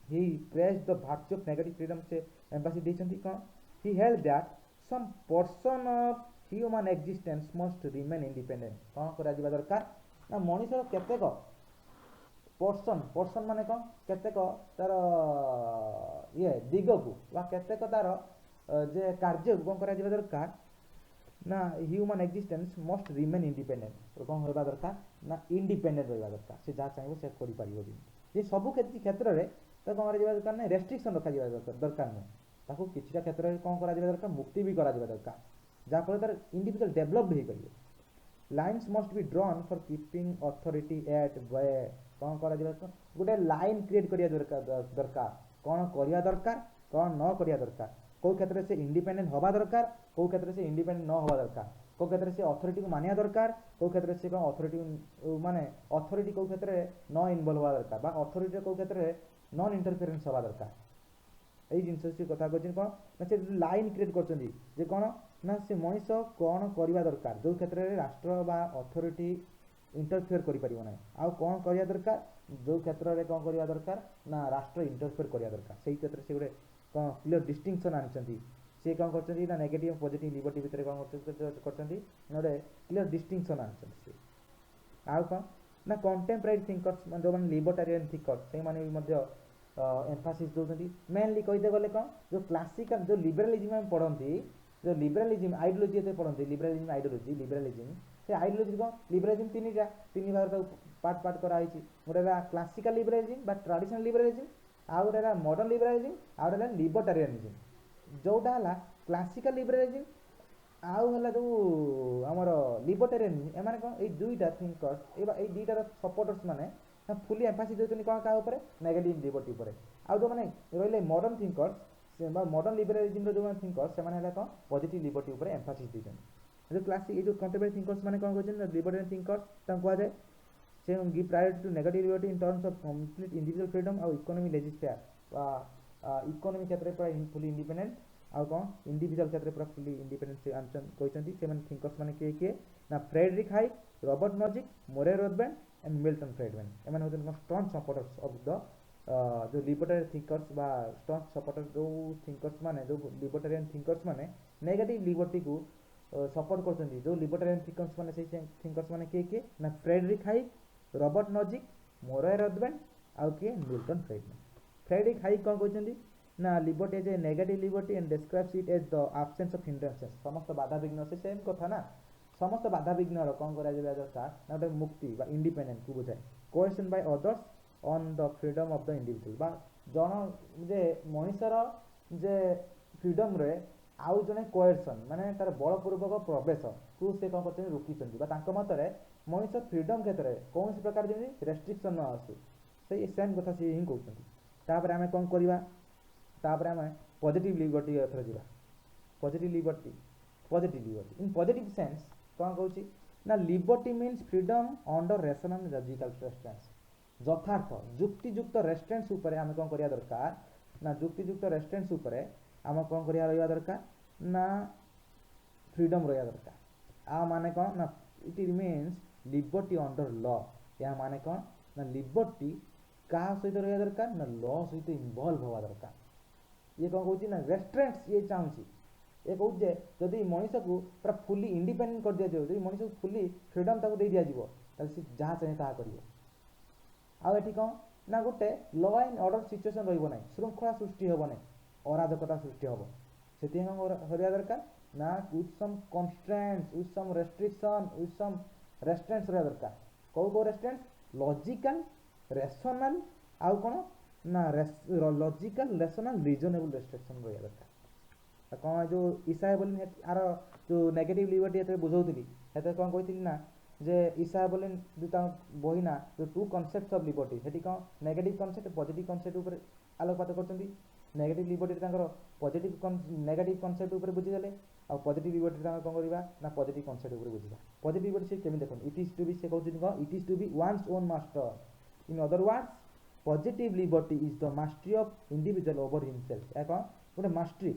he praise the virtue of negative freedom से एम्फासिस देछंती कौन he held that some person of human existence must remain independent कौन करा जिबा दरकार ना मनुष्य केतेक पर्सन माने कौन केतेक तार ये दिग को वा केतेक तार जे कार्य कौन करा जिबा दरकार ना human existence must remain independent कौन होगा दरकार ना इंडिपेंडेंट रहा दरकार से जहाँ चाहिए से कर सब क्षेत्र में तो कौन करा दरकार ना रेस्ट्रिक्शन रखा दरकार नहीं ताको किछिटा क्षेत्र में कौन करा दरकार मुक्ति भी करा दरकार जहाँफल तार इंडिविजुअल डेभलप हो पारे lines must be drawn for keeping authority at bay कौन करा गोटे लाइन क्रिएट करिया दरकार कौन करिया दरकार कौन न करिया दरकार कौ क्षेत्र से इंडिपेंडेंट हवा दरकार कौ क्षेत्र से इंडिपेंडेंट न हवा दरकार कौ क्षेत्र से अथॉरिटी को मानिया दरकार कौ क्षेत्र से कौन अथॉरिटी माने अथॉरिटी कौ क्षेत्र में न इनवल्व हवा दरकार बा अथॉरिटी कौ क्षेत्र में नॉन इंटरफेरेंस हवा दरकार यही जिनस से कथा कहते कौन ना से लाइन क्रिएट कर कौन ना से मनीष कौन करवा दरकार जो क्षेत्र में राष्ट्र बा अथॉरिटी इंटरफेयर कर आउ कौन करवा दरकार जो क्षेत्र में कौन करवा दरकार ना राष्ट्र इंटरफेयर करवा दरकार से क्षेत्र से गोटे कौन क्लियर डिस्टिंक्शन आनी सी कौन कर ना नेगेटिव पॉजिटिव लिबर्टी भितर कौन गोटे क्लियर डिस्टिंक्शन आनी आउ कौन ना कंटेम्परारी थिंकर्स जो मैंने लिबर्टारियन थिंकर्स से मैंने एम्फासिस दौरान मेनली कहते गले कौन जो क्लासिकल जो लिबरालिज्म में पढ़ती जो लिबरालिज्म आइडियोलॉजी ये पढ़ती लिबरालिज्म आइडियोलॉजी लिबरालिज्म से आइडियोलॉजी कौन लिबरालिज्म तीन भाग पार्ट पार्ट कराई गोटे क्लासिकल लिबरालिज्म ट्रेडिशनल लिबरालिज्म आउ गोटे मॉडर्न लिबरालिज्म आउ गोटे लिबर्टारियनिज्म जोटा है क्लासिकल लिबरालिज्म आउ है जो आमर लिबर्टारियनिज्म एम कौन ये दुईटा थिंकर्स ये दुईटार सपोर्टर्स मैंने फुली एम्फासिस देते कौन क्या नेगेटिव लिबर्टी आउ जो मैंने रही मॉडर्न थिंकर्स मॉडर्न लिबरालिज्म जो थिंकर्स से कौन पॉजिटिव लिबर्टी एम्फासिस देते जो क्लासिक जो कंटेम्परेरी थिंकर्स मैंने कौन कहते लिबर्टारियन थिंकर्स कहुए से give priority to negative liberty in terms of complete individual freedom और इकोनॉमी लेजिस्लेचर इकोनॉमी क्षेत्र पूरा फुली इंडिपेंडेंट आउ कौन इंडिविजुअल क्षेत्र पूरा फुली इंडिपेंडेंट कहते से थिंकर्स मैंने किए ना Friedrich Hayek Robert Nozick Murray Rothbard and Milton Friedman एम होते स्ट्रॉन्ग सपोर्टर्स ऑफ द जो लिबर्टारियन थिंकर्स बा स्ट्रॉन्ग सपोर्टर्स जो थिंकर्स माने जो लिबर्टारियन थिंकर्स माने नेगेटिव लिबर्टी को सपोर्ट करते जो लिबर्टारियन थिंकर्स माने से थिंकर्स माने किए ना Friedrich Hayek Robert Nozick Murray Rothbard आउ किए मिल्टन फ्रीडमैन फ्रेडरिक हाइक कौन कहते ना liberty as a negative liberty and describes it as the absence of hindrances समस्त बाधा विघ्न से सेम कथा ना समस्त बाधा विघ्न कौन करा दरकार ना गोटे मुक्ति बा इंडिपेंडेंट को बुझाए cohesion by others on the freedom of the individual बा जन जे मनुष्यर जे फ्रीडम रे आउ जने कोहेसन माने तार बलपूर्वक प्रवेश को से कौन कर रोकी मतरे मनुष्य फ्रीडम क्षेत्र में कौन प्रकार जमी रेस्ट्रिक्शन न आसू से सेम कथा सी हिं कहते आम कौन करवा आम पॉजिटिव लिबर्टी एथर जा positive liberty in positive sense कौन कहूँ ना liberty means freedom under rational logical restraints यथार्थ जुक्तियुक्त रेस्ट्रेंट्स उपर आम कौन करिया दरकार ना जुक्तियुक्त रेस्ट्रेंट्स उपर आम कौन करिया रहिबा दरकार ना फ्रीडम रहिबा दरकार आ माने कौन ना it means liberty under law या माने कौन ना लिबर्टी क्या सहित रहिबा दरकार ना लॉ सहित इनवॉल्व हवा दरकार ये कौन कहूँ ना रेस्ट्रेंट्स ये चाहूँ ये कहूँ जदि मनुष्य को पूरा फुली इंडिपेंडेंट कर दिया जाए मनुष्य को फुली फ्रीडम ताको दे दिया जीवो ताले जहाँ चाहे ताहा करिवो आउ एठी कौन ना गोटे लॉ एंड ऑर्डर सिचुएशन रहिबो नै श्रृंखला सृष्टि होबो नै अराजकता सृष्टि होबो सेति हम हरिया दरकार ना with some constraints, with some restriction, with some restraints रहा दरकार कौ कौ restraints logical rational आउ कौन ना logical rational reasonable restriction रहा दरकार कौन जो ईसा बोली आर जो नेगेटिव लिबर्टी एते बुझौतली एते कौन कहितली ना जे ईसा बोले जो बही ना जो टू कनसेप्ट्स ऑफ लिबर्टी सेठी कौन नेगेटिव कनसेप्ट पॉजिटिव कनसेप्ट ऊपर आलोकपात करछंती नेगेटिव लिबर्टी तांकर पॉजिटिव नेगेटिव कनसेप्ट ऊपर बुझी देले आ पॉजिटिव लिबर्टी तांकर कोन करबा ना पॉजिटिव कनसेप्ट ऊपर बुझिबा पॉजिटिव लिबर्टी से केमि देखन इट इज टू बी से कहउछन को it is to be one's own master in other words positive liberty is the mastery of individual over himself या कौन गोटे मास्टरी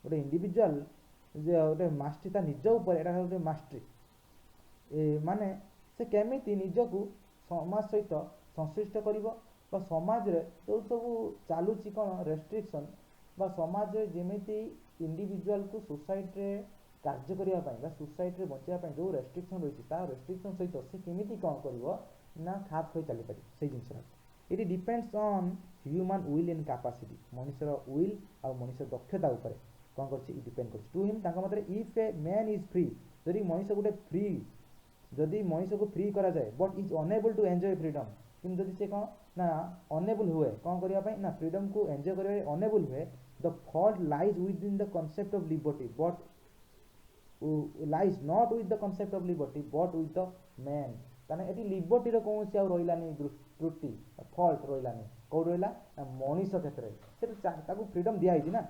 गोटे इंडिविजुअल जे गोटे मास्टरी ता निज ऊपर एटा गोटे मास्टरी माने से केमिति निजकू समाज सहित संश्लिष्ट करिवो बा समाज रे तो सब चालुची कोन रेस्ट्रिक्शन बा समाज रे जेमिति इंडिविजुअल को सोसाइटी रे कार्य करिया पई बा सोसाइटी रे बचिया पई जो रेस्ट्रिक्शन रहिछि ता रेस्ट्रिक्शन सहित से केमिति कोन करिवो ना खाप होई चली पारि सेही जिंसरा it depends on human will and capacity मनुष्यर विल आ मनुष्य दक्षता ऊपर कोन करछि इ डिपेंड करछि टू हिम तांका मतरे if a man is free जदि मनुष्य गुटे फ्री जदि मनुष्य को फ्री करा जाए but is unable to enjoy freedom किंतु जदि से कौन ना अनेबल हुए कौन करिया पई ना फ्रीडम को एंजॉय करिया अनेबल हुए the fault lies with in the concept of liberty but lies not with the concept of liberty but with the man ताने एटी लिबर्टी रो कोन से आ रहिलानी त्रुटि फॉल्ट रहिलानी को रहिला ना मनुष्य क्षेत्र से ताकू फ्रीडम दिया हिची ना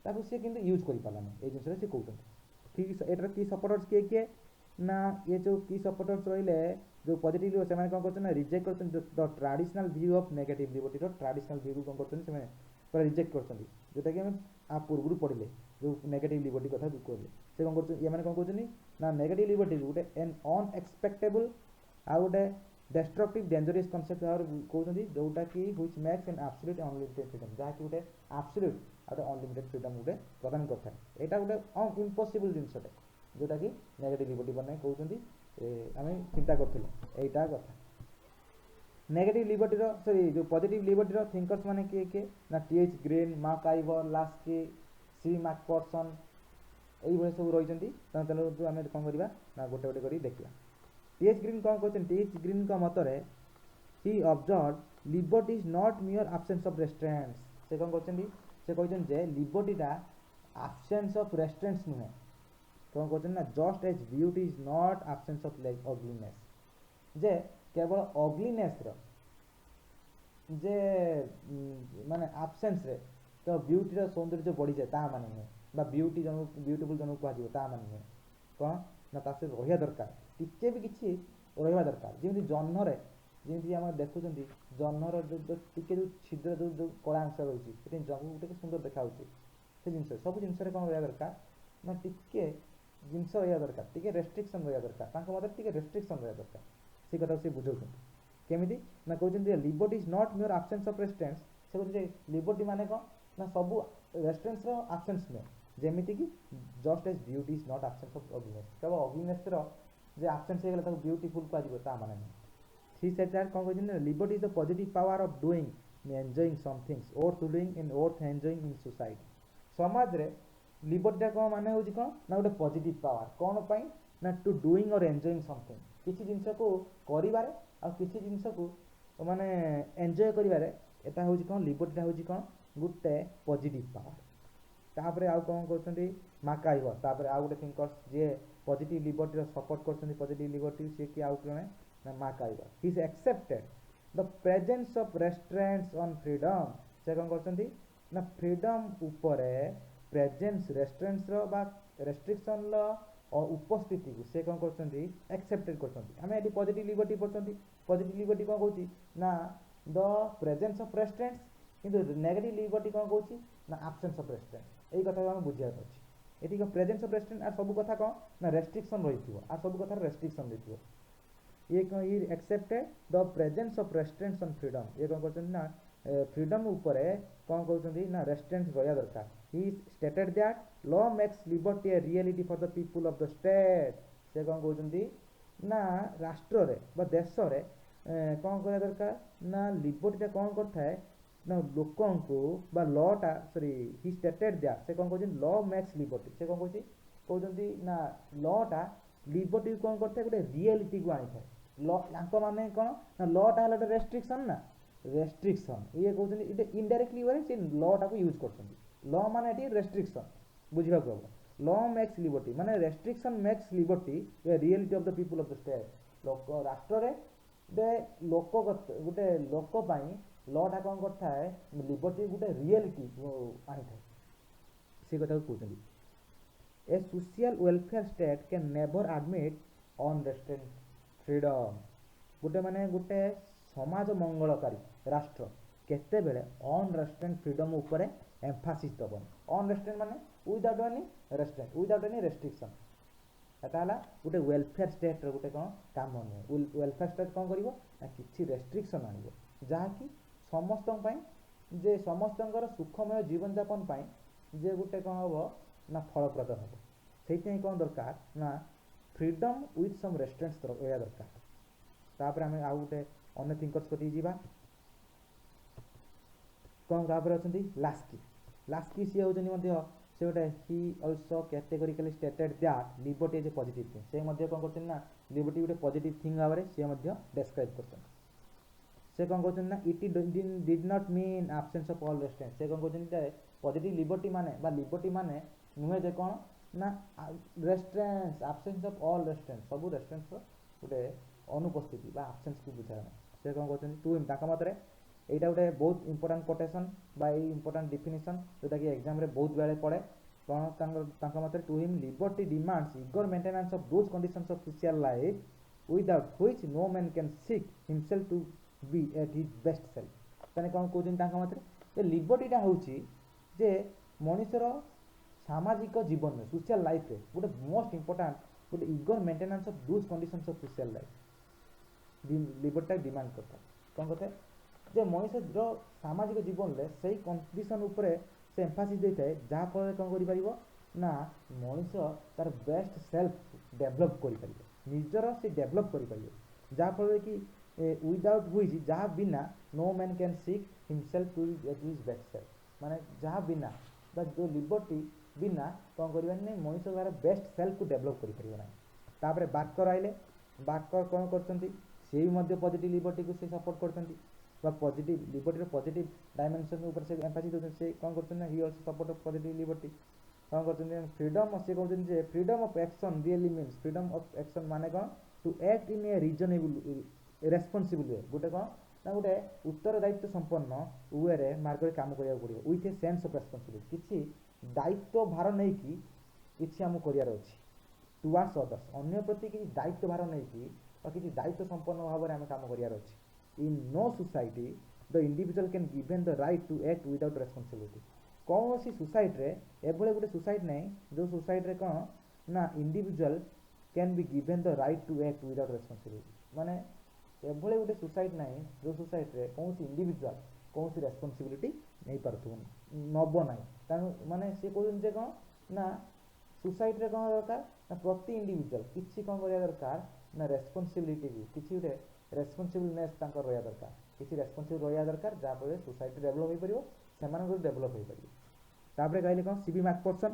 ताकू से किंतु यूज करि पालानी ए जिंस रे से कहउछन ठीक एटर की सपोर्टर्स के ना ये जो की सपोर्टर्स रहिले जो पॉजिटिव से माने कोन करछन ना रिजेक्ट करछन the traditional view of negative liberty रो ट्रेडिशनल व्यू कोन करछन से माने पूरा रिजेक्ट करछन जोटा कि हम आ पूर्वरु पढिले जो नेगेटिव लिबर्टी कथा कहले से कोन करछन ये माने कोन करछन ना नेगेटिव लिबर्टी गुटे एन अनएक्सपेक्टेबल आ गुटे डिस्ट्रक्टिव डेंजरस कांसेप्ट और कहउछन जोटा कि which makes an absolute unlimited freedom जहा कि गुटे एब्सोल्यूट आ अनलिमिटेड फ्रीडम गुटे प्रदान करथा एटा गुटे इम्पॉसिबल जिंसटे जोटा कि नेगेटिव लिबर्टी बने कहउछन आमे चिंता करथिलो एटा कथा नेगेटिव लिबर्टी रो सॉरी जो पॉजिटिव लिबर्टी रो थिंकर्स माने के ना T H Green MacIver Laski C Macpherson एई भले सब रहिचंती त चलो जो आमे कोन करबा ना गोटे गोटे करी देखिया टीएच ग्रीन कोन कहछन टीएच ग्रीन का मतरे he observe liberty is not mere absence of restraints से कोन कहछन से कहछन जे liberty the absence of restraints नुहे कोन कहछन ना just as beauty is not absence of like ugliness जे केवल अगलीनेस रो जे माने एब्सेंस रे तो ब्यूटी रो सौंदर्य बढ़ी जाए ता माने नहीं बा ब्यूटी जन ब्यूटीफुल जन को आजियो ता माने नहीं कोन ना तासे रहिया दरकार टिके भी किछि रहिया दरकार जेमि जन्म रे जेमि हम देखुचंती जन्म रो जो टिके जो छिद्र जो कला अंश रहिछि सेति जगु गुटे सुंदर देखा होछि से जिंस सब जिंस रे कोन रहिया दरकार ना टिके जिंस रहिया दरकार टिके रेस्ट्रिक्शन रहिया दरकार तांको मते टिके रेस्ट्रिक्शन रहिया दरकार से कथा से बुझौछन केमिति ना कहउछन जे liberty is not mere absence of restraints से कहउछन जे लिबर्टी माने को ना सब रेस्ट्रेंट्स रो एब्सेंस में जेमिति कि just as beauty is not absence of ugliness तब अगलीनेस रो जे एब्सेंस हे गेला ताको ब्यूटीफुल को आजिबो ता माने थ्री सेड दैट कोन कहउछन liberty is the positive power of doing enjoying some things worth doing in worth enjoying in society समाज रे लिबर्टी को माने होजी कोन ना गोटे पॉजिटिव पावर कोन पई ना टू डूइंग और एंजॉयिंग समथिंग किछि जिंस को करिवारे आ किछि जिंस को माने एंजॉय करिवारे एटा होजी कोन लिबर्टी होजी कोन गुटे पॉजिटिव पावर तापरे आ कोन करछंती माकाइवर तापरे आ गुटे थिंकर्स जे पॉजिटिव लिबर्टी रो सपोर्ट करछंती पॉजिटिव लिबर्टी से कि आउ कोने ना MacIver he is accepted the presence of restraints on freedom से कोन करछंती ना फ्रीडम ऊपरे प्रेजेंस रेस्ट्रेंट्स रो बा रेस्ट्रिक्शन लो और उपस्थिति को से कोन करछंती एक्सेप्टेड करछंती हमें एडी पॉजिटिव लिबर्टी पछंती पॉजिटिव लिबर्टी कोन कहउची ना द प्रेजेंस ऑफ रेस्ट्रेंट्स किंतु नेगेटिव लिबर्टी कोन कहउची ना एब्सेंस ऑफ रेस्ट्रेंट्स एई कथा हम बुझिया अछि एटी को प्रेजेंस ऑफ रेस्ट्रेंट आ सब कथा को ना रेस्ट्रिक्शन रहिथिबो आ सब कथा रेस्ट्रिक्शन रहिथिबो ये कोन he accepted the presence of restraints on freedom ये कोन करछंती ना फ्रीडम ऊपरे कोन कहउछंती ना रेस्ट्रेंट्स रहिया दरकार he stated that law makes liberty a reality for the people of the state से कोन कहउछंती ना राष्ट्र रे बा देश रे कोन करा दरकार ना लिबर्टी ता कोन करथाय ना लोकन को बा लॉ टा सॉरी ही स्टेटेड दैट से कोन कहउछन लॉ मेक्स लिबर्टी से कोन कहउची कहते ना लटा लिबर्टी कौन करता गोटे रियलिटी को आनी था ल माने कौन ना लटा है गोटे रेस्ट्रिक्शन ना रेस्ट्रिक्शन ये कहते इनडायरेक्टली वे से लटा को यूज कर ल माने ये रेस्ट्रिक्शन बुझा हम ल मेक्स लिबर्टी माने restriction makes liberty a reality of the people of the state लोक राष्ट्र रे दे लोक गोटे लोक पाई लटा कौन करता है लिबर्टी गोटे रियलिटी आनी था से कथा को कहते a social welfare state can never admit unrestrained freedom गोटे माने गोटे समाज मंगलकारी राष्ट्र केते बेले अनरेस्ट्रेन्ड फ्रीडम ऊपर एम्फासिस दबन अनरेस्ट्रेन्ड माने without any restaurant without any restriction एटा हला गोटे वेलफेयर स्टेट रो गोटे कोन काम नुहे वेलफेयर स्टेट कोन करिवो ना किछि रेस्ट्रिक्शन आनिवो जहा कि समस्तन पई जे समस्तनकर सुखमय जीवन यापन पई जे गोटे कोन हबो ना फलप्रद हबो सेइते कोन दरकार ना फ्रीडम विथ सम रेस्ट्रेंट्स एया दरकार तापर हमें आ गोटे अन्य थिंकर्स कति जीवा कोन तापर अछंती लास्की लास्की सी होजनी मध्ये से गोटे he also categorically stated that liberty is a positive thing से मध्ये कोन करछन ना लिबर्टी गोटे पॉजिटिव थिंग भाबरे से मध्ये डिस्क्राइब करछन से कोन करछन ना it did not mean absence of all restaurant से कोन करछन जे पॉजिटिव लिबर्टी माने बा लिबर्टी माने नुहे जे कोन ना रेस्ट्रेंट्स एब्सेंस ऑफ ऑल रेस्ट्रेंट्स सब रेस्ट्रेंट्स गोटे अनुपस्थिति बा एब्सेंस को बुझाना से कोन करछन टू इन ताका मतरे एटा गोटे बहुत इंपोर्टेंट कोटेशन बा इंपोर्टेंट डेफिनेशन जोटा कि एग्जाम रे बहुत बेले पड़े कोन तांका मतरे to him liberty demands eager maintenance of those conditions of social life without which no man can seek himself to be at his best self तने कोन कोजिन तांका मतरे ए लिबर्टीटा होची जे मनुष्यर सामाजिक जीवन में सोशल लाइफ रे गोटे मोस्ट इंपोर्टेंट गोटे eager maintenance of those conditions of social life liberty demand करता कोन कहते जे मनुष्य सामाजिक जीवन में सही कंडीशन उपरे से एम्फासिस देता है जहाँ फल कौन कर ना मनुष्य तार बेस्ट सेल्फ डेभलप कर निजर से डेभलप कर जहाँ फल कि विदाउट व्हिच जहाँ बिना no man can seek himself to his best self माने जहाँ बिना जो लिबर्टी बिना कौन कर मनुष्य तार बेस्ट सेल्फ को डेभलप कर बार्कर आइले बार्कर कौन कर पॉजिटिव लिबर्टी को से सपोर्ट करते पॉजिटिव लिबर्टी पॉजिटिव डायमेंशन ऊपर से एम्फासिस देते से कौन करते हैं he also support of positive liberty कौन करते हैं फ्रीडम से कहते हैं freedom of action really means freedom of action माने कौन to act in a reasonable responsible way गोटे कौन ना गोटे उत्तरदायित्व संपन्न वे रे मार्ग काम करिया पड़ियो with a sense of responsibility किछि दायित्व भार नै कि किछि हम करियार अछि टुवर्ड्स अदर्स अन्य प्रति किछि दायित्व भार नै कि और किछि दायित्व संपन्न भाव रे हम काम करियार अछि in no society the individual can given the right to act without responsibility कौन सी सोसाइटी रे एभले गोटे सोसाइटी नै जो सोसाइटी रे कौन ना individual can be given the right to act without responsibility माने एभले गोटे सोसाइटी नै जो सोसाइटी रे कौन सी इंडिविजुअल कौन सी रेस्पॉन्सिबिलिटी नै परथु नबो नै तानु माने से कहन जे कौन ना सोसाइटी रे कौन दरकार ना प्रति इंडिविजुअल किछि कौन करिया दरकार ना रेस्पॉन्सिबिलिटी किछि गोटे रेस्पॉन्सिबलनेस तांकर रहा दरकार किसी रेस्पॉन्सिबल रहा दरकार जहाँ फल सोसाइटी डेभलप हो पार से डेभलप हो पार कहले कौन सीबी मैकफर्सन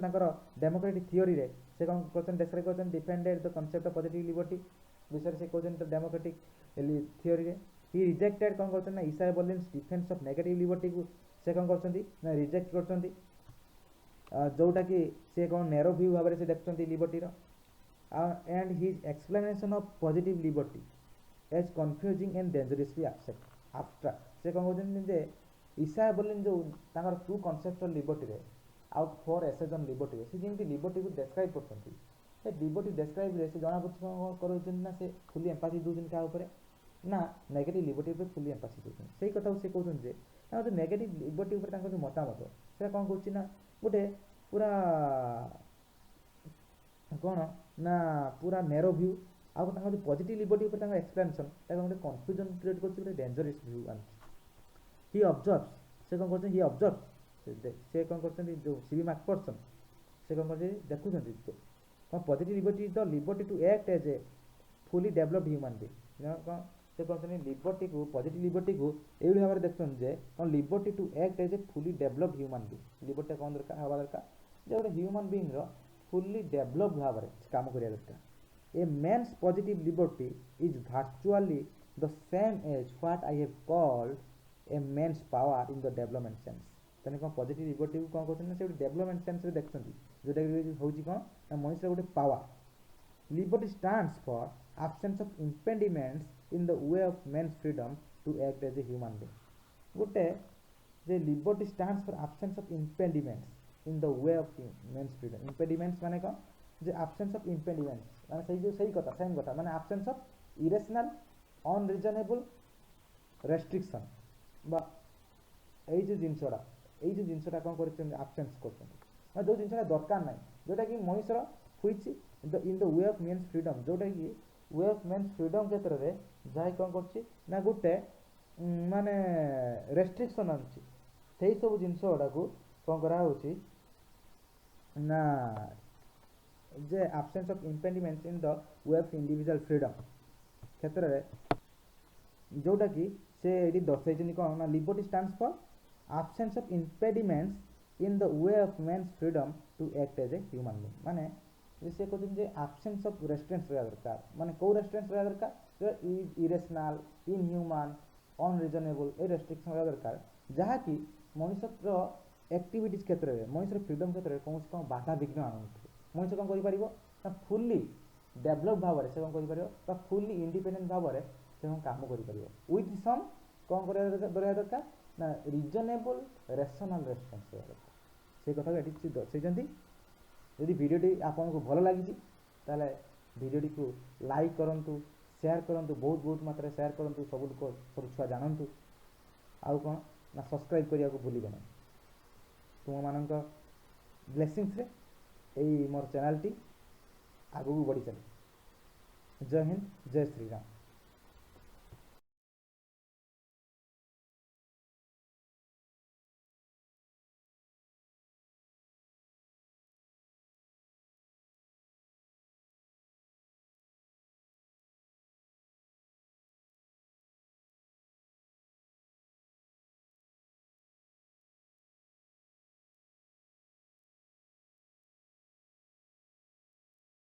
तांकर डेमोक्रेटिक थियोरी रे से कौन क्वेश्चन डिस्क्राइब करछन defended the concept of positive liberty विषय से कहछन तो डेमोक्रेटिक थियोरी रे ही रिजेक्टेड कौन करछन ना ईसाई बर्लिन्स डिफेंस ऑफ नेगेटिव लिबर्टी को से कौन करछन ना रिजेक्ट करछन जोटा कि से कौन नैरो व्यू भाव से देखछन लिबर्टी रो and his explanation of positive liberty as confusing and dangerously abstract से कौन कहते जे ईसाई बर्लिन जो तांकर ट्रू कॉन्सेप्ट ऑफ लिबर्टी रे आउट फॉर एसेज ऑन लिबर्टी रे से जेमती लिबर्टी को डिस्क्राइब करछंती से लिबर्टी डिस्क्राइब रे से जणा पछ करछन ना से फुली एम्पैथी दोजन का ऊपर ना नेगेटिव लिबर्टी पे फुली एम्पैथी दोजन सेही कथा से कहछन जे ना जो नेगेटिव लिबर्टी ऊपर तांकर जो मतामत से कौन कहछि ना गोटे पूरा कौन ना पूरा नैरो व्यू आउ तांकर पॉजिटिव लिबर्टी ऊपर तांकर एक्सप्लेनेशन तांकर गोटे कंफ्यूजन क्रिएट करछि गोटे डेंजरस व्यू आन ही ऑब्जर्व्स से कौन करछन ही ऑब्जर्व से कौन करछन जो सीबी मैकफर्सन से कौन करछन देखुछन कौन positive liberty is the liberty to act as a fully developed human being ना कौन से कहते लिबर्टी को पॉजिटिव लिबर्टी को एवढी भाव देखछन जे कौन liberty to act as a fully developed human being liberty कौन दरकार हवा दरकार ଯେ ଗୋଟେ ହ୍ୟୁମାନ୍ ବିଙ୍ଗର ଫୁଲି ଡେଭଲପ୍ ଭାବରେ କାମ କରିବା ଦରକାର। A man's positive liberty is virtually the same as what I have called a man's power in the development sense. ତେଣୁ କ'ଣ ପଜିଟିଭ୍ ଲିବର୍ଟିକୁ କ'ଣ କରୁଛନ୍ତି ନା ସେ ଗୋଟେ ଡେଭଲପମେଣ୍ଟ ସେନ୍ସରେ ଦେଖୁଛନ୍ତି, ଯେଉଁଟାକି ହେଉଛି କ'ଣ ନା ମଣିଷର ଗୋଟେ power. Liberty stands for absence of impediments in the way of men's freedom to act as a human being। ଗୋଟେ ଯେ liberty stands for absence of impediments in the way of men's freedom। impediments ମାନେ କ'ଣ ଯେ absence of impediments ମାନେ ସେଇ କଥା same କଥା ମାନେ absence of irrational unreasonable restriction ବା ଏଇ ଯେଉଁ ଜିନିଷଟା କ'ଣ କରୁଛନ୍ତି absence କରୁଛନ୍ତି ମାନେ ଯେଉଁ ଜିନିଷଟା ଦରକାର ନାହିଁ, ଯେଉଁଟାକି ମଣିଷର which in the way of men's freedom, ଯେଉଁଟାକି ୱେ ଅଫ୍ ମେନ୍ସ ଫ୍ରିଡ଼ମ୍ କ୍ଷେତ୍ରରେ ଯାହା କ'ଣ କରୁଛି ନା ଗୋଟେ ମାନେ ରେଷ୍ଟ୍ରିକ୍ସନ୍ ଆଣୁଛି। ସେଇ ସବୁ ଜିନିଷ ଗୁଡ଼ାକୁ କ'ଣ କରାହେଉଛି ନା ଯେ absence of impediments in the way of individual freedom କ୍ଷେତ୍ରରେ ଯେଉଁଟାକି ସେ ଏଇଠି ଦର୍ଶାଇଛନ୍ତି କ'ଣ ନା liberty stands for absence of impediments in the way of men's freedom to act as a human being। ମାନେ ସେ କହୁଛନ୍ତି ଯେ absence of restraints ରହିବା ଦରକାର। ମାନେ କେଉଁ ରେଷ୍ଟ୍ରିକ୍ସନ୍ ରହିବା ଦରକାର, ଇରେସନାଲ୍ ଇନହ୍ୟୁମାନ୍ ଅନରିଜନେବଲ୍ ଏ ରେଷ୍ଟ୍ରିକ୍ସନ୍ ରହିବା ଦରକାର, ଯାହାକି ମଣିଷର ଆକ୍ଟିଭିଟିଜ୍ କ୍ଷେତ୍ରରେ ମଣିଷର ଫ୍ରିଡ଼ମ୍ କ୍ଷେତ୍ରରେ କୌଣସି କ'ଣ ବାଧାବିଘ୍ନ ଆଣୁନଥିବ। ମଣିଷ କ'ଣ କରିପାରିବ ନା ଫୁଲି ଡେଭଲପ୍ ଭାବରେ ସେ କ'ଣ କରିପାରିବ ବା ଫୁଲି ଇଣ୍ଡିପେଣ୍ଡେଣ୍ଟ ଭାବରେ ସେ କ'ଣ କାମ କରିପାରିବ ୱିଥ୍ ସମ୍ କ'ଣ ରହିବା ଦରକାର ନା ରିଜନେବଲ୍ ରେସନାଲ୍ ରେଷ୍ଟ୍ରିକ୍ସନ୍ସ ରହିବା ଦରକାର। ସେଇ କଥାକୁ ଏଠି ସେ ଦର୍ଶାଇଛନ୍ତି। ଯଦି ଭିଡ଼ିଓଟି ଆପଣଙ୍କୁ ଭଲ ଲାଗିଛି ତାହେଲେ ଭିଡ଼ିଓଟିକୁ ଲାଇକ୍ କରନ୍ତୁ, ସେୟାର କରନ୍ତୁ, ବହୁତ ମାତ୍ରାରେ ସେୟାର କରନ୍ତୁ, ସବୁ ଲୋକ ସବୁ ଛୁଆ ଜାଣନ୍ତୁ। ଆଉ କ'ଣ ନା ସବସ୍କ୍ରାଇବ୍ କରିବାକୁ ଭୁଲିବେ ନାହିଁ। ତୁମମାନଙ୍କ ବ୍ଲେସିଂସରେ ଏଇ ମୋର ଚ୍ୟାନେଲ୍ଟି ଆଗକୁ ବଢ଼ି ଚାଲେ। ଜୟ ହିନ୍ଦ, ଜୟ ଶ୍ରୀରାମ।